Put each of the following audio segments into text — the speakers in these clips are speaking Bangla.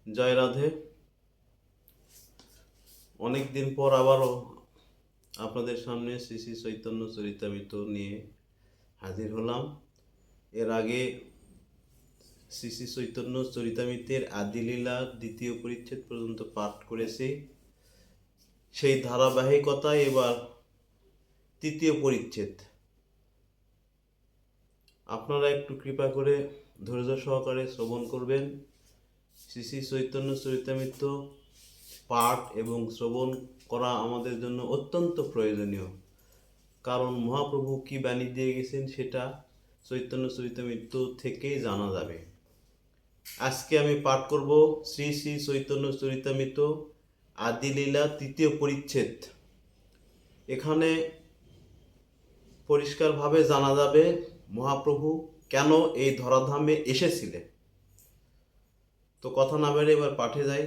জয় রাধে। অনেক দিন পর আবারও আপনাদের সামনে শ্রী শ্রী চৈতন্য চরিতামৃত নিয়ে হাজির হলাম। এর আগে শ্রী শ্রী চৈতন্য চরিতামৃতের আদিলীলা দ্বিতীয় পরিচ্ছেদ পর্যন্ত পাঠ করেছি। সেই ধারাবাহিকতায় এবার তৃতীয় পরিচ্ছেদ। আপনারা একটু কৃপা করে ধৈর্য সহকারে শ্রবণ করবেন। শ্রী শ্রী চৈতন্য চরিতামৃত পাঠ এবং শ্রবণ করা আমাদের জন্য অত্যন্ত প্রয়োজনীয়, কারণ মহাপ্রভু কি বাণী দিয়ে গেছেন সেটা চৈতন্য চরিতামৃত থেকেই জানা যাবে। আজকে আমি পাঠ করব শ্রী শ্রী চৈতন্য চরিতামৃত আদিলীলা তৃতীয় পরিচ্ছেদ। এখানে পরিষ্কারভাবে জানা যাবে মহাপ্রভু কেন এই ধরাধামে এসেছিলেন। তো কথা না বেড়ে এবার পাঠে যাই।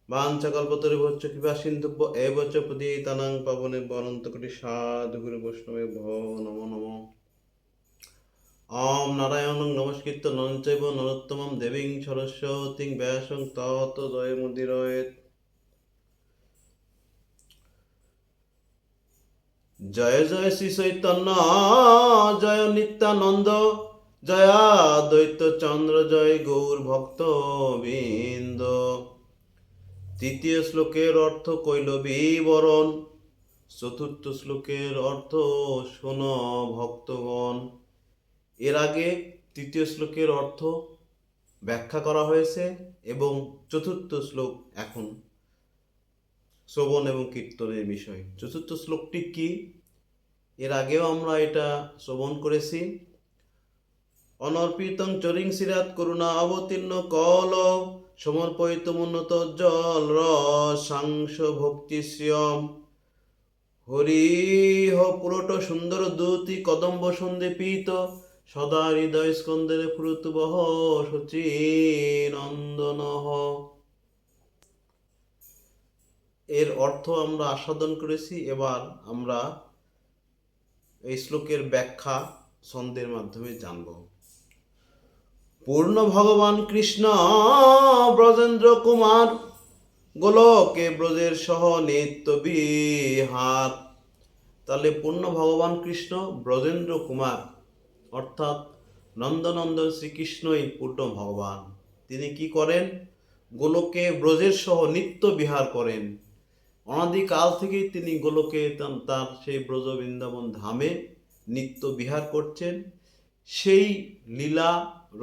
বাঞ্ছাকল্পতরুভ্যশ্চ কৃপা সিন্ধুভ্য এব চ পতিতানাং পাবনেভ্যো অনন্তকোটি সাধু গুরু বৈষ্ণবেভ্যো নমো নমঃ। ওম নারায়ণং নমস্কৃত্য নরং চৈব নরোত্তমং দেবীং সরস্বতীং ব্যাসং ততো জয়মুদীরয়েৎ। জয় জয় শ্রী চৈতন্য জয় নিত্যানন্দ জয় দ্বৈত চন্দ্র জয় গৌর ভক্ত বৃন্দ। তৃতীয় শ্লোকের অর্থ কইল বিবরণ, চতুর্থ শ্লোকের অর্থ শোন ভক্তগণ। এর আগে তৃতীয় শ্লোকের অর্থ ব্যাখ্যা করা হয়েছে এবং চতুর্থ শ্লোক এখন শ্রবণ এবং কীর্তনের বিষয়। চতুর্থ শ্লোকটি কি, এর আগেও আমরা এটা শ্রবণ করেছি। অনর্পিতং চরিং সিরাত করুণা অবতীর্ণ কল সমর্পিত উন্নত জল রসাংশ ভক্তি শ্রিয়ম হরিহ পুরট সুন্দর দূতি কদম্ব সন্দীপিত সদা হৃদয় স্কন্দের ফুরুতবহ শচী নন্দনহ। এর অর্থ আমরা আস্বাদন করেছি। এবার আমরা এই শ্লোকের ব্যাখ্যা ছন্দের মাধ্যমে জানব। পূর্ণ ভগবান কৃষ্ণ ব্রজেন্দ্র কুমার গোলকে ব্রজের সহ নিত্য বিহার। তাহলে পূর্ণ ভগবান কৃষ্ণ ব্রজেন্দ্র কুমার অর্থাৎ নন্দনন্দন শ্রীকৃষ্ণই পূর্ণ ভগবান। তিনি কি করেন? গোলকে ব্রজের সহ নিত্য বিহার করেন। অনাদিকাল থেকেই তিনি গোলকে তার সেই ব্রজ বৃন্দাবন ধামে নিত্য বিহার করছেন। সেই লীলা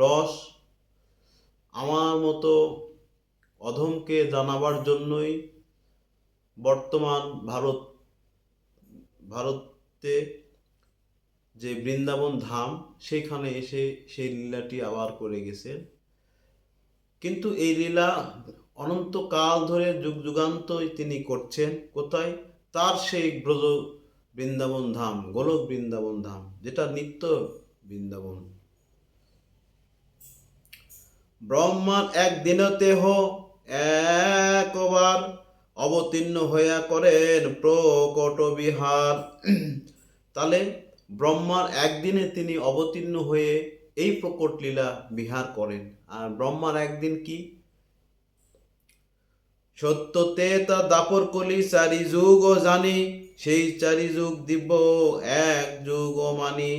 রস আমার মতো অধমকে জানাবার জন্যই বর্তমান ভারতে যে বৃন্দাবন ধাম সেখানে এসে সেই লীলাটি আবার করে গেছেন। কিন্তু এই লীলা অনন্তকাল ধরে যুগ যুগান্তই তিনি করছেন। কোথায়? তার সেই ব্রজ বৃন্দাবন ধাম, গোলক বৃন্দাবন ধাম, যেটা নিত্য বৃন্দাবন। ব্রহ্মার একদিনতেহ একবার অবতীর্ণ হইয়া করেন প্রকট বিহার। তাহলে ব্রহ্মার একদিনে তিনি অবতীর্ণ হয়ে এই প্রকট লীলা বিহার করেন। আর ব্রহ্মার একদিন কি? সত্যতে তা দাপর কলি চারি যুগ জানি, সেই চারি যুগ দিব্য এক যুগ মানি।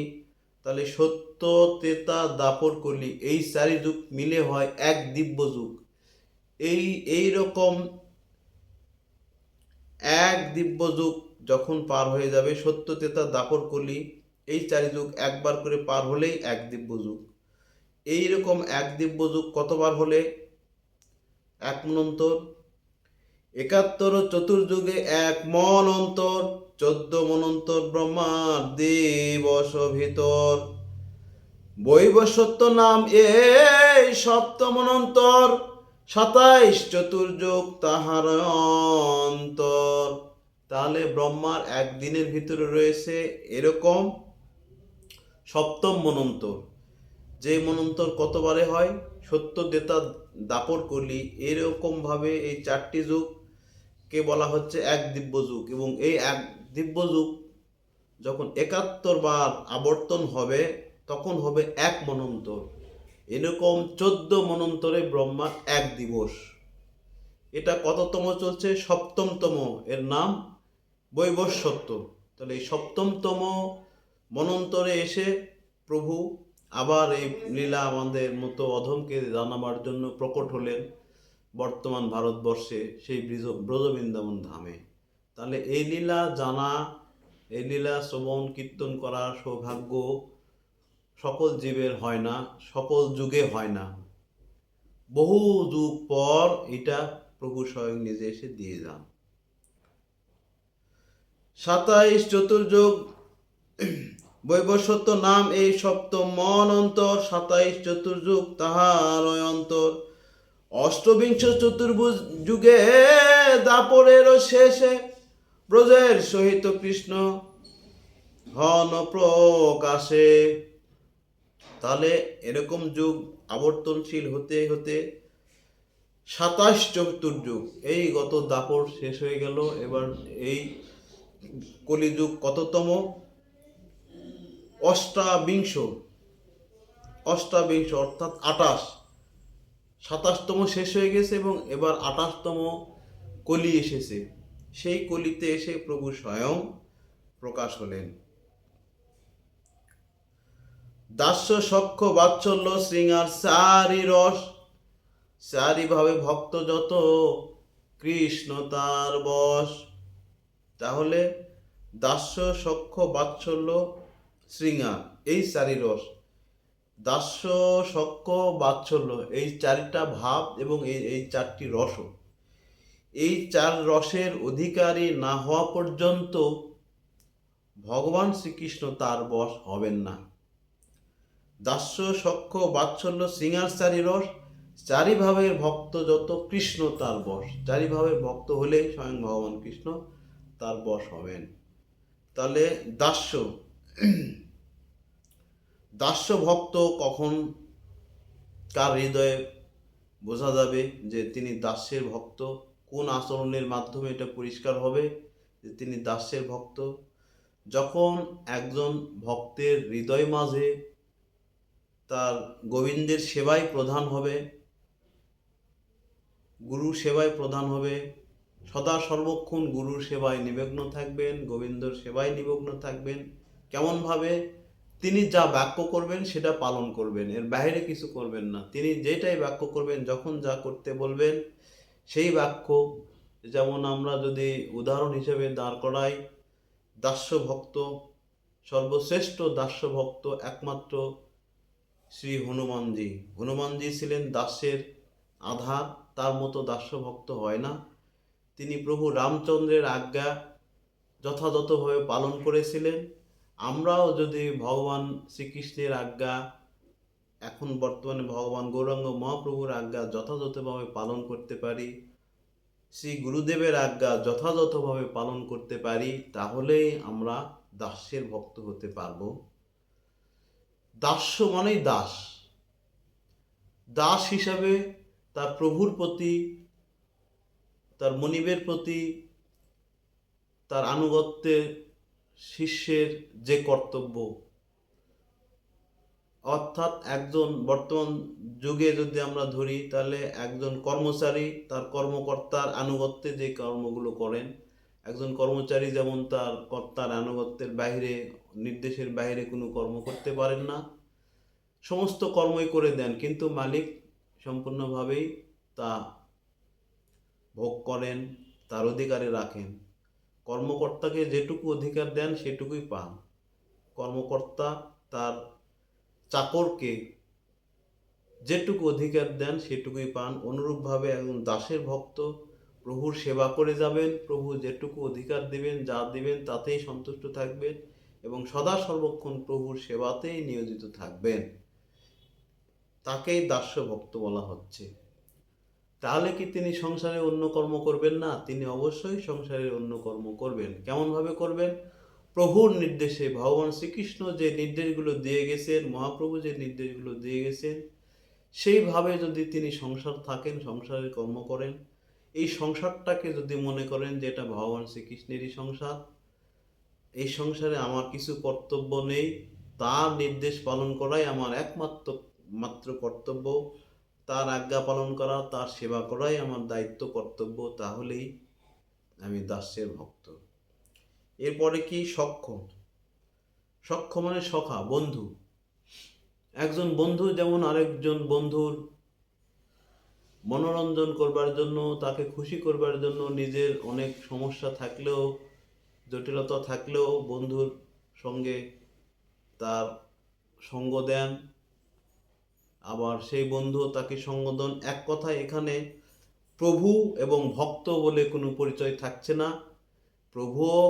তাহলে সত্য তেতা দাপর কলি এই চারি যুগ মিলে হয় এক দিব্য যুগ। এই রকম এক দিব্য যুগ যখন পার হয়ে যাবে, সত্য তেতা দাপর কলি এই চারি যুগ একবার করে পার হলেই এক দিব্য যুগ। এইরকম এক দিব্য যুগ কতবার হলে? এক মনন্তর। ৭১ চতুর্যুগে এক মন অন্তর, ১৪ মনন্তর ব্রহ্মার দিবস ভিতর। বৈবস্বত্য নাম এই সপ্তমনন্তর, ২৭ চতুর্যুগ তাহার অন্তর। তাহলে ব্রহ্মার একদিনের ভিতরে রয়েছে এরকম সপ্তম মনন্তর। যে মনন্তর কতবারে হয়? সত্য দেতা দাপর কলি। এরকম ভাবে এই চারটি যুগকে বলা হচ্ছে এক দিব্য যুগ। এবং এই এক দিব্য যুগ যখন ৭১ বার আবর্তন হবে তখন হবে এক মনন্তর। এরকম 14 মন্বন্তরে ব্রহ্মার এক দিবস। এটা কততম চলছে? সপ্তমতম। এর নাম বৈবস্বত্ব। তাহলে এই সপ্তমতম মন্বন্তরে এসে প্রভু আবার এই লীলা আমাদের মতো অধমকে জানাবার জন্য প্রকট হলেন বর্তমান ভারতবর্ষে, সেই ব্রজবৃন্দাবন ধামে। তাহলে এই লীলা জানা, এই লীলা শ্রবণ কীর্তন করার সৌভাগ্য সকল জীবের হয় না, সকল যুগে হয় না। বহু যুগ পর এটা প্রভু স্বয়ং নিজে এসে দিয়ে যান। 27 চতুর্যুগ বৈবস্বত্ব নাম এই সপ্তম মন্বন্তর। 27 চতুর্যুগ তাহার অন্তর। অষ্টবিংশ চতুর্ভুজ যুগে দাপরের শেষে ব্রজের সহিত কৃষ্ণ হন প্রকাশে। তাহলে এরকম যুগ আবর্তনশীল হতে হতে 27 চতুর্যুগ, এই গত দাপর শেষ হয়ে গেল। এবার এই কলিযুগ কততম? অষ্টাবিংশ অর্থাৎ 28। 27তম শেষ হয়ে গেছে এবং এবার 28তম কলি এসেছে। সেই কলিতে এসে প্রভু স্বয়ং প্রকাশ হলেন। দাস্য সখ্য বাৎসল্য শৃঙ্গার চারি রস, চারি ভাবে ভক্ত যত কৃষ্ণ তার বশ। তাহলে দাস্য সখ্য বাৎসল্য শৃঙ্গার, এই চারি রস, দাস্য সখ্য বাৎসল্য, এই চারটা ভাব এবং এই চারটি রসও, এই চার রসের অধিকারী না হওয়া পর্যন্ত ভগবান শ্রীকৃষ্ণ তার বশ হবেন না। দাস্য সখ্য বাৎসল্য শৃঙ্গার চারি রস, চারি ভাবের ভক্ত যত কৃষ্ণ তার বশ। চারি ভাবের ভক্ত হলেই স্বয়ং ভগবান কৃষ্ণ তার বশ হবেন। তাহলে দাস্য ভক্ত কখন কার হৃদয়ে বোঝা যাবে যে তিনি দাস্যের ভক্ত? কোন আচরণের মাধ্যমে এটা পরিষ্কার হবে যে তিনি দাস্যের ভক্ত? যখন একজন ভক্তের হৃদয় মাঝে তার গোবিন্দের সেবাই প্রধান হবে, গুরু সেবায় প্রধান হবে, সদা সর্বক্ষণ গুরুর সেবায় নিমগ্ন থাকবেন, গোবিন্দর সেবায় নিমগ্ন থাকবেন। কেমনভাবে? তিনি যা বাক্য করবেন সেটা পালন করবেন, এর বাইরে কিছু করবেন না। তিনি যেটাই বাক্য করবেন, যখন যা করতে বলবেন সেই বাক্য। যেমন আমরা যদি উদাহরণ হিসেবে দাঁড় করাই, দাস্য ভক্ত, সর্বশ্রেষ্ঠ দাস্য ভক্ত একমাত্র শ্রী হনুমানজি। হনুমানজি ছিলেন দাস্যের আধার, তার মতো দাস্য ভক্ত হয় না। তিনি প্রভু রামচন্দ্রের আজ্ঞা যথাযথভাবে পালন করেছিলেন। আমরাও যদি ভগবান শ্রীকৃষ্ণের আজ্ঞা, এখন বর্তমানে ভগবান গৌরাঙ্গ মহাপ্রভুর আজ্ঞা যথাযথভাবে পালন করতে পারি, শ্রী গুরুদেবের আজ্ঞা যথাযথভাবে পালন করতে পারি, তাহলেই আমরা দাস্যের ভক্ত হতে পারব। দাস্য মানেই দাস। দাস হিসাবে তার প্রভুর প্রতি, তার মনিবের প্রতি, তার আনুগত্যের শিষ্যের যে কর্তব্য, অর্থাৎ একজন বর্তমান যুগে যদি আমরা ধরি, তাহলে একজন কর্মচারী তার কর্মকর্তার আনুগত্যে যে কর্মগুলো করেন, একজন কর্মচারী যেমন তার কর্তার আনুগত্যের বাইরে, নির্দেশের বাইরে কোনো কর্ম করতে পারেন না, সমস্ত কর্মই করে দেন, কিন্তু মালিক সম্পূর্ণভাবেই তা ভোগ করেন, তার অধিকারে রাখেন। কর্মকর্তাকে যেটুকু অধিকার দেন সেটুকুই পান। কর্মকর্তা তার চাকরকে যেটুকু অধিকার দেন সেটুকুই পান। অনুরূপভাবে একজন দাসের ভক্ত প্রভুর সেবা করে যাবেন, প্রভু যেটুকু অধিকার দিবেন, যা দিবেন তাতেই সন্তুষ্ট থাকবেন এবং সদা সর্বক্ষণ প্রভুর সেবাতেই নিয়োজিত থাকবেন। তাকেই দাস্য ভক্ত বলা হচ্ছে। তাহলে কি তিনি সংসারে অন্য কর্ম করবেন না? তিনি অবশ্যই সংসারে অন্য কর্ম করবেন। কেমনভাবে করবেন? প্রভুর নির্দেশে। ভগবান শ্রীকৃষ্ণ যে নির্দেশগুলো দিয়ে গেছেন, মহাপ্রভু যে নির্দেশগুলো দিয়ে গেছেন, সেইভাবে যদি তিনি সংসার থাকেন, সংসারের কর্ম করেন, এই সংসারটাকে যদি মনে করেন যে এটা ভগবান শ্রীকৃষ্ণেরই সংসার, এই সংসারে আমার কিছু কর্তব্য নেই, তার নির্দেশ পালন করাই আমার একমাত্র মাত্র কর্তব্য, তার আজ্ঞা পালন করা, তার সেবা করাই আমার দায়িত্ব, কর্তব্য। তাহলেই আমি দাস্যের ভক্ত। এরপরে কি? সখ্য। সখ্য মানে সখা, বন্ধু। একজন বন্ধু যেমন আরেকজন বন্ধুর মনোরঞ্জন করবার জন্য, তাকে খুশি করবার জন্য, নিজের অনেক সমস্যা থাকলেও, জটিলতা থাকলেও বন্ধুর সঙ্গে তার সঙ্গ দেন, আবার সেই বন্ধু তাকে সঙ্গ দেন। এক কথায় এখানে প্রভু এবং ভক্ত বলে কোনো পরিচয় থাকছে না। প্রভুও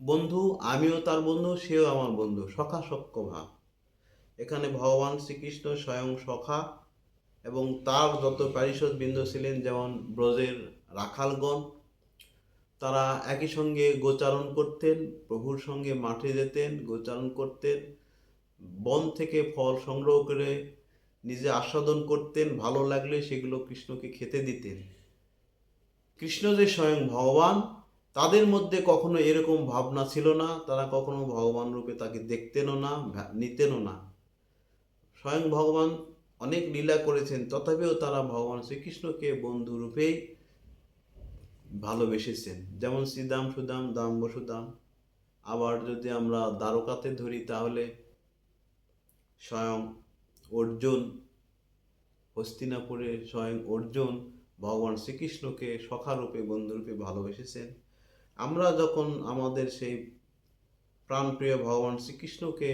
বন্ধু, আমিও তার বন্ধু, সেও আমার বন্ধু, সখা সখ্য ভাব। এখানে ভগবান শ্রীকৃষ্ণ স্বয়ং সখা, এবং তার যত পারিষদ বৃন্দ ছিলেন, যেমন ব্রজের রাখালগণ, তারা একই সঙ্গে গোচারণ করতেন, প্রভুর সঙ্গে মাঠে যেতেন, গোচারণ করতেন, বন থেকে ফল সংগ্রহ করে নিজে আস্বাদন করতেন, ভালো লাগলে সেগুলো কৃষ্ণকে খেতে দিতেন। কৃষ্ণ যে স্বয়ং ভগবান, তাদের মধ্যে কখনো এরকম ভাবনা ছিল না, তারা কখনো ভগবান রূপে তাকে দেখতেনও না, নিতেনও না। স্বয়ং ভগবান অনেক লীলা করেছেন, তথাপিও তারা ভগবান শ্রীকৃষ্ণকে বন্ধু রূপেই ভালোবেসেছেন, যেমন শ্রীদাম, সুদাম, দাম, বসুদাম। আবার যদি আমরা দ্বারকাতে ধরি, তাহলে স্বয়ং অর্জুন, হস্তিনাপুরে স্বয়ং অর্জুন ভগবান শ্রীকৃষ্ণকে সখারূপে, বন্ধুরূপে ভালোবেসেছেন। আমরা যখন আমাদের সেই প্রাণপ্রিয় ভগবান শ্রীকৃষ্ণকে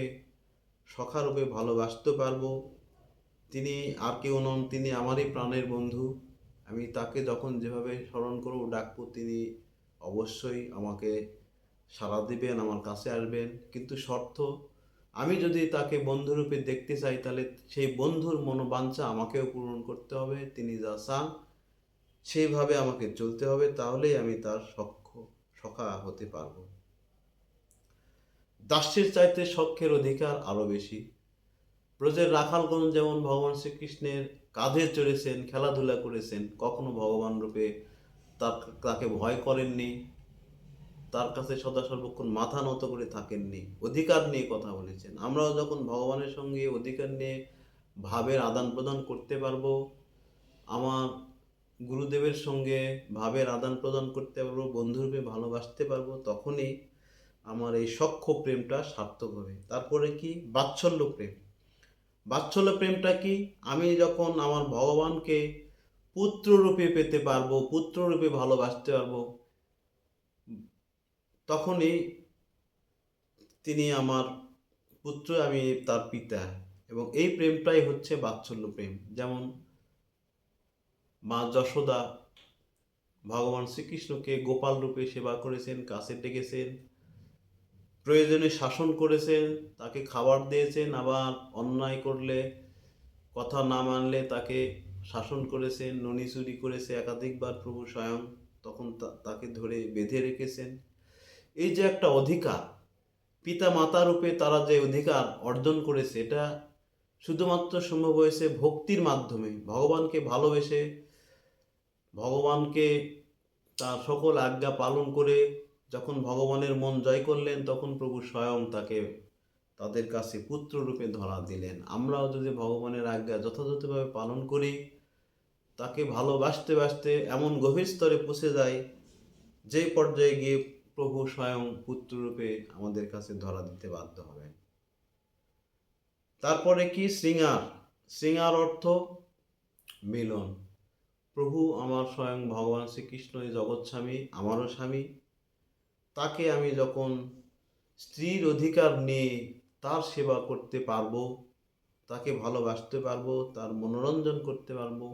সখারূপে ভালোবাসতে পারবো, তিনি আর কেউ নন, তিনি আমারই প্রাণের বন্ধু। আমি তাকে যখন যেভাবে স্মরণ করব, ডাকবো, তিনি অবশ্যই আমাকে সাড়া দিবেন, আমার কাছে আসবেন। কিন্তু শর্ত, আমি যদি তাকে বন্ধুরূপে দেখতে চাই, তাহলে সেই বন্ধুর মনোবাঞ্ছা আমাকেও পূরণ করতে হবে। তিনি যা চান সেইভাবে আমাকে চলতে হবে, তাহলেই আমি তার সখা হতে পারবো। দাস্যের চাইতে সখ্যের অধিকার আরো বেশি। ব্রজের রাখালগণ যেমন ভগবান শ্রীকৃষ্ণের কাঁধে চড়েছেন, খেলাধুলা করেছেন, কখনো ভগবান রূপে তাকে ভয় করেননি, তার কাছে সদা সর্বক্ষণ মাথা নত করে থাকেননি, অধিকার নিয়ে কথা বলেছেন। আমরাও যখন ভগবানের সঙ্গে অধিকার নিয়ে ভাবের আদান প্রদান করতে পারবো, আমার গুরুদেবের সঙ্গে ভাবের আদান প্রদান করতে পারবো, বন্ধুরূপে ভালোবাসতে পারবো, তখনই আমার এই সখ্য প্রেমটা সার্থক হবে। তারপরে কি? বাৎসল্য প্রেম। বাৎসল্য প্রেমটা কি? আমি যখন আমার ভগবানকে পুত্ররূপে পেতে পারবো, পুত্ররূপে ভালোবাসতে পারবো, তখনই তিনি আমার পুত্র, আমি তার পিতা। এবং এই প্রেমটাই হচ্ছে বাৎসল্য প্রেম। যেমন মা যশোদা ভগবান শ্রীকৃষ্ণকে গোপাল রূপে সেবা করেছেন, কাছে ডেকেছেন, প্রয়োজনে শাসন করেছেন, তাকে খাবার দিয়েছেন, আবার অন্যায় করলে, কথা না মানলে তাকে শাসন করেছেন, ননি চুরি করেছে একাধিকবার প্রভু স্বয়ং, তখন তাকে ধরে বেঁধে রেখেছেন। এই যে একটা অধিকার, পিতা মাতা রূপে তারা যে অধিকার অর্জন করেছে, এটা শুধুমাত্র সম্ভব হয়েছে ভক্তির মাধ্যমে। ভগবানকে ভালোবেসে, ভগবানকে তার সকল আজ্ঞা পালন করে যখন ভগবানের মন জয় করলেন, তখন প্রভু স্বয়ং তাকে তাদের কাছে পুত্ররূপে ধরা দিলেন। আমরাও যদি ভগবানের আজ্ঞা যথাযথভাবে পালন করি, তাকে ভালোবাসতে বাসতে এমন গভীর স্তরে পৌঁছে যায়, যে পর্যায়ে গিয়ে প্রভু স্বয়ং পুত্ররূপে আমাদের কাছে ধরা দিতে বাধ্য হবেন। তারপরে কি? শৃঙ্গার। শৃঙ্গার অর্থ মিলন। প্রভু আমার স্বয়ং ভগবান শ্রীকৃষ্ণ জগৎ স্বামী, আমারও স্বামী। তাকে আমি যখন স্ত্রীর অধিকার নিয়ে তার সেবা করতে পারবো, তাকে ভালোবাসতে পারবো, তার মনোরঞ্জন করতে পারবো,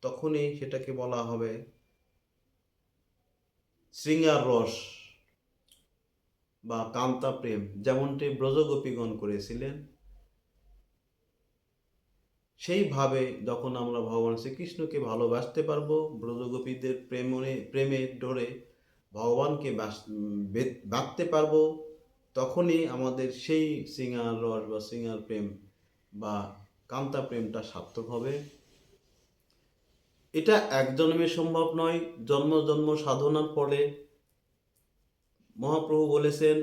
তখনই সেটাকে বলা হবে শৃঙ্গার রস বা কান্তা প্রেম, যেমনটি ব্রজগোপীগণ করেছিলেন। সেইভাবে যখন আমরা ভগবান শ্রীকৃষ্ণকে ভালোবাসতে পারবো, ব্রজগোপীদের প্রেমে ডোরে ভগবানকে বাঁধতে পারবো, তখনই আমাদের সেই শৃঙ্গার রস বা শৃঙ্গার প্রেম বা কান্তা প্রেমটা সার্থক হবে। এটা এক জন্মে সম্ভব নয়, জন্ম জন্ম সাধনার ফলে। মহাপ্রভু বলেছেন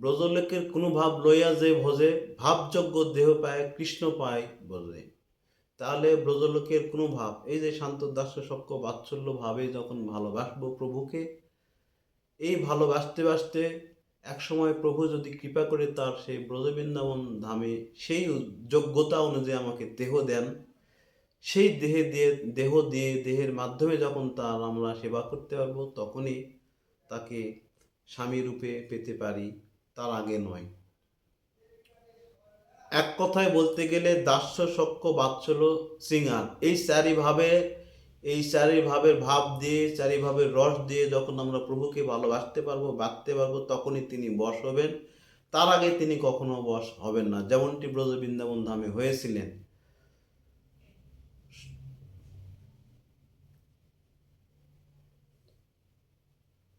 ব্রজলোকের কোনো ভাব লইয়া যে ভজে, ভাবযোগ্য দেহ পায় কৃষ্ণ পায় বজে। তাহলে ব্রজলোকের কোনো ভাব, এই যে শান্ত দাস্য সক্ষ বাৎসল্য ভাবে যখন ভালোবাসবো প্রভুকে, এই ভালোবাসতে বাসতে একসময় প্রভু যদি কৃপা করে তার সেই ব্রজবৃন্দাবন ধামে সেই যোগ্যতা অনুযায়ী আমাকে দেহ দেন, সেই দেহ দিয়ে দেহের মাধ্যমে যখন তার আমরা সেবা করতে পারবো, তখনই তাকে স্বামী রূপে পেতে পারি, তার আগে নয়। এক কথায় বলতে গেলে দাস্য সখ্য বাৎসল্য শৃঙ্গার, এই চারি ভাবের ভাব দিয়ে, চারি ভাবের রস দিয়ে যখন আমরা প্রভুকে ভালোবাসতে পারবো, বাঁধতে পারবো, তখনই তিনি বশ হবেন। তার আগে তিনি কখনো বশ হবেন না, যেমনটি ব্রজ বৃন্দাবন ধামে হয়েছিলেন।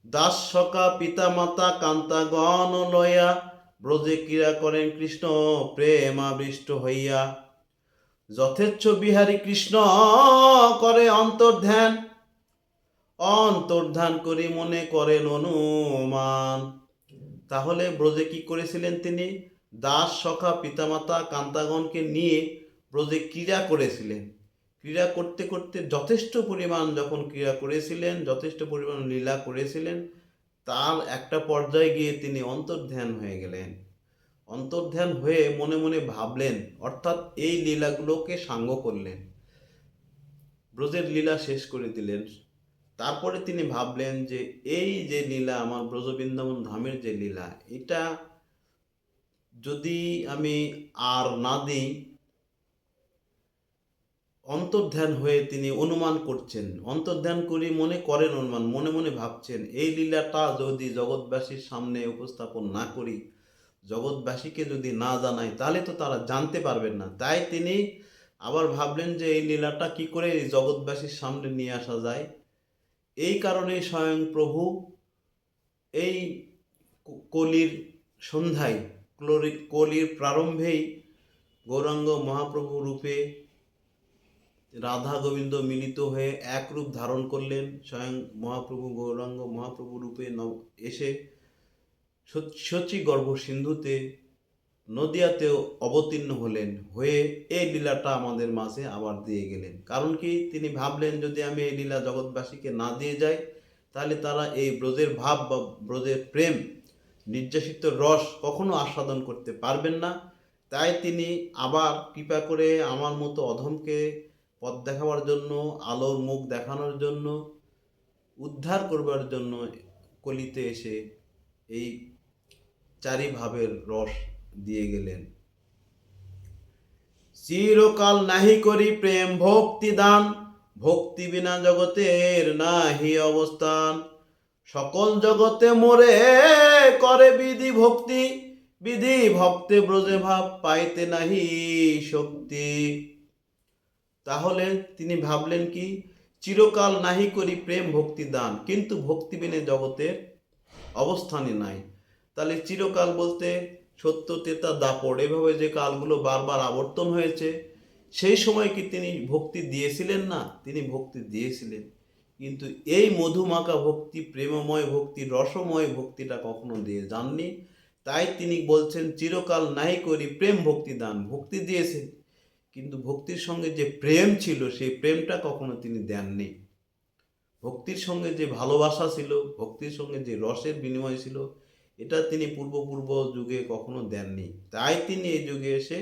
দাস সখা পিতা মাতা কান্তাগণ লয়া, ব্রজে ক্রীড়া করেন কৃষ্ণ প্রেমাবিষ্ট হইয়া। যথেচ্ছ বিহারী কৃষ্ণ করে অন্তর্ধান করি মনে করেন অনুমান। তাহলে ব্রজে কি করেছিলেন তিনি? দাস সখা পিতামাতা কান্তাগণকে নিয়ে ব্রজে ক্রীড়া করেছিলেন। ক্রীড়া করতে করতে যথেষ্ট পরিমাণ যখন ক্রীড়া করেছিলেন, যথেষ্ট পরিমাণ লীলা করেছিলেন, তার একটা পর্যায়ে গিয়ে তিনি অন্তর্ধান হয়ে গেলেন। অন্তর্ধান হয়ে মনে মনে ভাবলেন, অর্থাৎ এই লীলাগুলোকে সাঙ্গ করলেন, ব্রজের লীলা শেষ করে দিলেন। তারপরে তিনি ভাবলেন যে এই যে লীলা, আমার ব্রজবৃন্দাবন ধামের যে লীলা, এটা যদি আমি আর না দিই, অন্তর্ধান হয়ে তিনি অনুমান করছেন, অন্তর্ধান করি মনে করেন অনুমান, মনে মনে ভাবছেন এই লীলাটা যদি জগৎবাসীর সামনে উপস্থাপন না করি, জগৎবাসীকে যদি না জানাই, তাহলে তো তারা জানতে পারবেন না। তাই তিনি আবার ভাবলেন যে এই লীলাটা কি করে জগৎবাসীর সামনে নিয়ে আসা যায়। এই কারণে স্বয়ং প্রভু এই কলির সন্ধ্যায়, কলির প্রারম্ভেই গৌরাঙ্গ মহাপ্রভু রূপে রাধা গোবিন্দ মিলিত হয়ে এক রূপ ধারণ করলেন। স্বয়ং মহাপ্রভু গৌরাঙ্গ মহাপ্রভু রূপে এসে শচী গর্ভ সিন্ধুতে নদিয়াতেও অবতীর্ণ হলেন, হয়ে এই লীলাটা আমাদের মাঝে আবার দিয়ে গেলেন। কারণ কি? তিনি ভাবলেন যদি আমি এই লীলা জগৎবাসীকে না দিয়ে যাই, তাহলে তারা এই ব্রজের ভাব বা ব্রজের প্রেম, নির্যাসিত রস কখনো আস্বাদন করতে পারবেন না। তাই তিনি আবার কৃপা করে আমার মতো অধমকে পথ দেখাবার জন্য, আলোর মুখ দেখানোর জন্য, উদ্ধার করবার জন্য কলিতে এসে এই চারি ভাবের রস দিয়ে গেলেন। চিরকাল নাহি করি প্রেম ভক্তি দান, ভক্তি বিনা জগতের নাহি অবস্থান। সকল জগতে মোরে করে বিধি ভক্তি, বিধি ভক্তে ব্রজে ভাব পাইতে নাহি শক্তি। তাহলে তিনি ভাবলেন কি? চিরকাল নাহি করি প্রেম ভক্তি দান, কিন্তু ভক্তি বিনে জগতের অবস্থানই নাই। তাহলে চিরকাল বলতে সত্য তেতা দাপড়, এভাবে যে কালগুলো বারবার আবর্তন হয়েছে, সেই সময় কি তিনি ভক্তি দিয়েছিলেন না? তিনি ভক্তি দিয়েছিলেন, কিন্তু এই মধুমাখা ভক্তি, প্রেমময় ভক্তি, রসময় ভক্তিটা কখনো দিয়ে যাননি। তাই তিনি বলছেন চিরকাল নাহি করি প্রেম ভক্তি দান। ভক্তি দিয়েছেন, কিন্তু ভক্তির সঙ্গে যে প্রেম ছিল, সেই প্রেমটা কখনো তিনি দেননি। ভক্তির সঙ্গে যে ভালোবাসা ছিল, ভক্তির সঙ্গে যে রসের বিনিময় ছিল, এটা তিনি পূর্ব যুগে কখনো দেননি। তাই তিনি এই যুগে এসে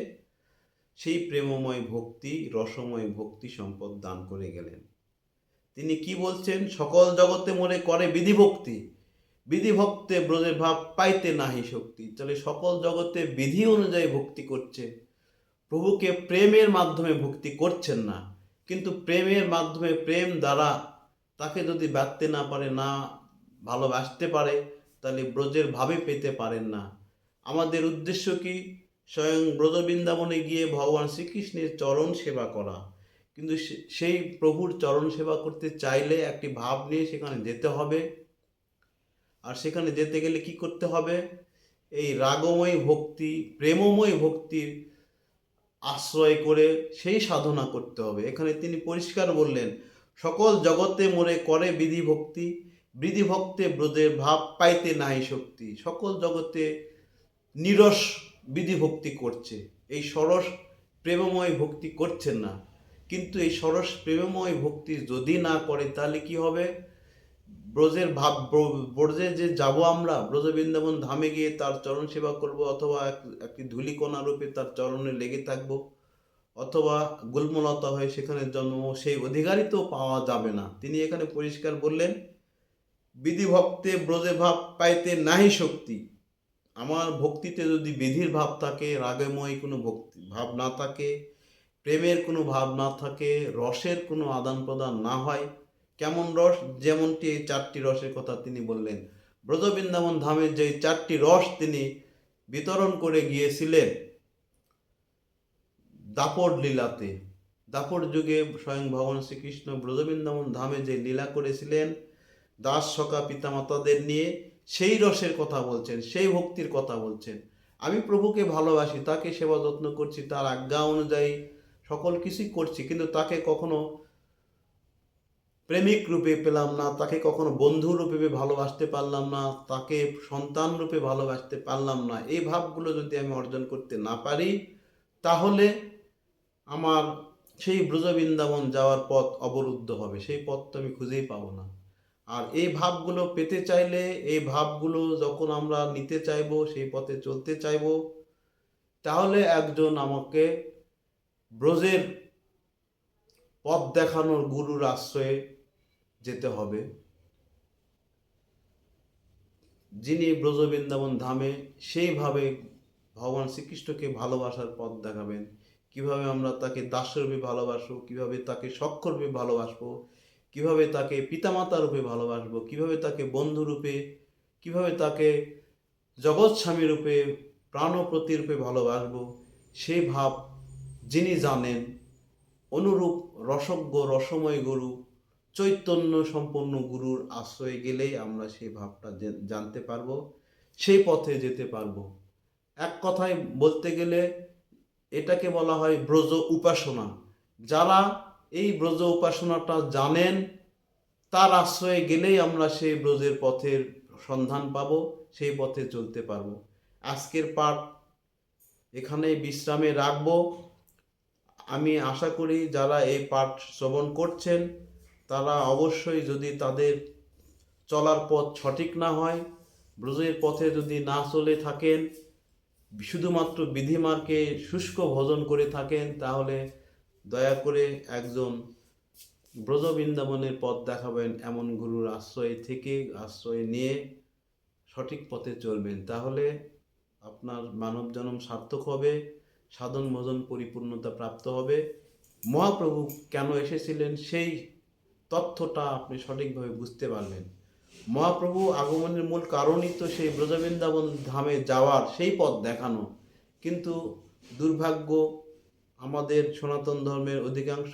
সেই প্রেমময় ভক্তি, রসময় ভক্তি সম্পদ দান করে গেলেন। তিনি কি বলছেন? সকল জগতে মোরে করে বিধি ভক্তি, বিধি ভক্তে ব্রজের ভাব পাইতে নাহি শক্তি। তাহলে সকল জগতে বিধি অনুযায়ী ভক্তি করছে, প্রভুকে প্রেমের মাধ্যমে ভক্তি করছেন না। কিন্তু প্রেমের মাধ্যমে, প্রেম দ্বারা তাকে যদি বাঁধতে না পারে, না ভালোবাসতে পারে, তাহলে ব্রজের ভাবে পেতে পারেন না। আমাদের উদ্দেশ্য কি? স্বয়ং ব্রজবৃন্দাবনে গিয়ে ভগবান শ্রীকৃষ্ণের চরণ সেবা করা। কিন্তু সেই প্রভুর চরণ সেবা করতে চাইলে একটি ভাব নিয়ে সেখানে যেতে হবে। আর সেখানে যেতে গেলে কি করতে হবে? এই রাগময় ভক্তি, প্রেমময় ভক্তির আশ্রয় করে সেই সাধনা করতে হবে। এখানে তিনি পরিষ্কার বললেন, সকল জগতে মোরে করে বিধি ভক্তি, বিধি ভক্তে ব্রজের ভাব পাইতে নাহি শক্তি। সকল জগতে নিরস বিধি ভক্তি করছে, এই সরস প্রেমময় ভক্তি করছেন না। কিন্তু এই সরস প্রেমময় ভক্তি যদি না করে তাহলে কি হবে? ব্রজে যে যাব আমরা, ব্রজ বৃন্দাবন ধামে গিয়ে তার চরণ সেবা করব, অথবা একটি ধূলিকণা রূপে তার চরণে লেগে থাকব, অথবা গুল্মলতা হয়ে সেখানে জন্ম, সেই অধিকারই তো পাওয়া যাবে না। তিনি এখানে পরিষ্কার বললেন, বিধি ভক্তে ব্রজে ভাব পাইতে নাহি শক্তি। আমার ভক্তিতে যদি বিধির ভাব থাকে, রাগময় কোনো ভক্তি ভাব না থাকে, প্রেমের কোনো ভাব না থাকে, রসের কোনো আদান প্রদান না হয়, কেমন রস? যেমনটি এই 4টি রসের কথা তিনি বললেন। ব্রজ বৃন্দাবন ধামের যে 4টি রস তিনি বিতরণ করে গিয়েছিলেন দাপট লীলাতে, দাপট যুগে স্বয়ং ভগবান শ্রীকৃষ্ণ ব্রজ বৃন্দাবন ধামে যে লীলা করেছিলেন দাস সখা পিতামাতাদের নিয়ে, সেই রসের কথা বলছেন, সেই ভক্তির কথা বলছেন। আমি প্রভুকে ভালোবাসি, তাকে সেবা যত্ন করছি, তার আজ্ঞা অনুযায়ী সকল কিছুই করছি, কিন্তু তাকে কখনো প্রেমিক রূপে পেলাম না, তাকে কখনো বন্ধু রূপে ভালোবাসতে পারলাম না, তাকে সন্তান রূপে ভালোবাসতে পারলাম না। এই ভাবগুলো যদি আমি অর্জন করতে না পারি, তাহলে আমার সেই ব্রজবৃন্দাবন যাওয়ার পথ অবরুদ্ধ হবে, সেই পথ তো আমি খুঁজেই পাবো না। আর এই ভাবগুলো পেতে চাইলে, এই ভাবগুলো যখন আমরা নিতে চাইব, সেই পথে চলতে চাইব, তাহলে একজন আমাকে ব্রজের পথ দেখানোর গুরুর আশ্রয়ে যেতে হবে, যিনি ব্রজ বৃন্দাবন ধামে সেইভাবে ভগবান শ্রীকৃষ্ণকে ভালোবাসার পথ দেখাবেন। কিভাবে আমরা তাকে দাসরূপে ভালোবাসবো, কিভাবে তাকে সখ্যরূপে ভালোবাসবো, কিভাবে তাকে পিতামাতা রূপে ভালোবাসবো, কিভাবে তাকে বন্ধুরূপে, কিভাবে তাকে জগৎ স্বামী রূপে, প্রাণপ্রতি রূপে ভালোবাসবো, সেই ভাব যিনি জানেন, অনুরূপ রসজ্ঞ রসময় গুরু, চৈতন্য সম্পন্ন গুরুর আশ্রয়ে গেলেই আমরা সেই ভাবটা জানতে পারবো, সেই পথে যেতে পারবো। এক কথায় বলতে গেলে এটাকে বলা হয় ব্রজ উপাসনা। যারা এই ব্রজ উপাসনাটা জানেন, তার আশ্রয়ে গেলেই আমরা সেই ব্রজের পথের সন্ধান পাব, সেই পথে চলতে পারবো। আজকের পাঠ এখানেই বিশ্রামে রাখবো। আমি আশা করি যারা এই পাঠ শ্রবণ করছেন, তারা অবশ্যই, যদি তাদের চলার পথ সঠিক না হয়, ব্রজের পথে যদি না চলে থাকেন, শুধুমাত্র বিধিমার্গে শুষ্ক ভজন করে থাকেন, তাহলে দয়া করে একজন ব্রজ বৃন্দাবনের পথ দেখাবেন এমন গুরুর আশ্রয় নিয়ে সঠিক পথে চলবেন। তাহলে আপনার মানব জন্ম সার্থক হবে, সাধন ভজন পরিপূর্ণতা প্রাপ্ত হবে। মহাপ্রভু কেন এসেছিলেন সেই তথ্যটা আপনি সঠিকভাবে বুঝতে পারবেন। মহাপ্রভু আগমনের মূল কারণই তো সেই ব্রজবৃন্দাবন ধামে যাওয়ার, সেই পথ দেখানো। কিন্তু দুর্ভাগ্য, আমাদের সনাতন ধর্মের অধিকাংশ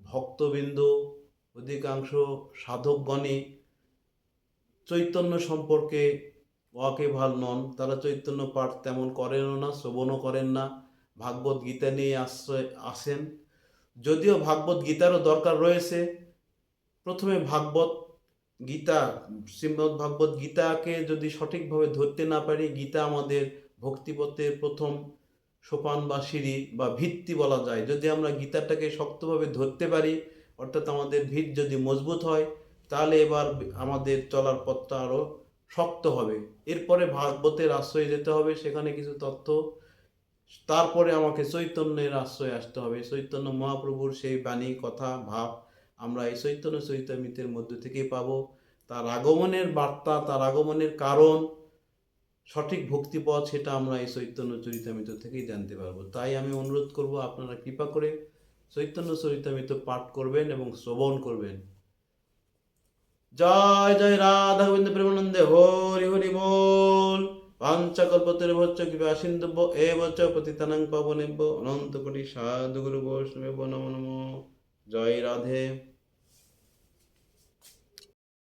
ভক্তবৃন্দ, অধিকাংশ সাধকগণই চৈতন্য সম্পর্কে ওয়াকিবহাল নন। তারা চৈতন্য পাঠ তেমন করেনও না, শ্রবণও করেন না, ভাগবত গীতা নিয়ে আসেন। যদিও ভাগবত গীতারও দরকার রয়েছে। প্রথমে শ্রীমদ্ ভাগবত গীতাকে যদি সঠিকভাবে ধরতে না পারি, গীতা আমাদের ভক্তিপথের প্রথম সোপান বা সিঁড়ি বা ভিত্তি বলা যায়। যদি আমরা গীতাটাকে শক্তভাবে ধরতে পারি, অর্থাৎ আমাদের ভিত যদি মজবুত হয়, তাহলে এবার আমাদের চলার পথটা আরও শক্ত হবে। এরপরে ভাগবতের আশ্রয়ে যেতে হবে, সেখানে কিছু তথ্য, তারপরে আমাকে চৈতন্যের আশ্রয়ে আসতে হবে। চৈতন্য মহাপ্রভুর সেই বাণী, কথা, ভাব আমরা এই চৈতন্য চরিতামৃতের মধ্যে থেকেই পাবো। তার আগমনের বার্তা, তার আগমনের কারণ, সঠিক ভক্তিপথ, সেটা আমরা এই চৈতন্য চরিতামৃত থেকেই জানতে পারবো। তাই আমি অনুরোধ করব, আপনারা কৃপা করে চৈতন্য চরিতামৃত পাঠ করবেন এবং শ্রবণ করবেন। জয় জয় রাধা গোবিন্দ প্রেমানন্দে, হরি হরি বল। পাঞ্চকল্পতরুভ্যশ্চ কৃপা সিন্ধুভ্য এব চ পতিতানাং পাবনেভ্যো অনন্ত কোটি সাধু গুরু বৈষ্ণবেভ্যো নমো নমঃ। জয় রাধে।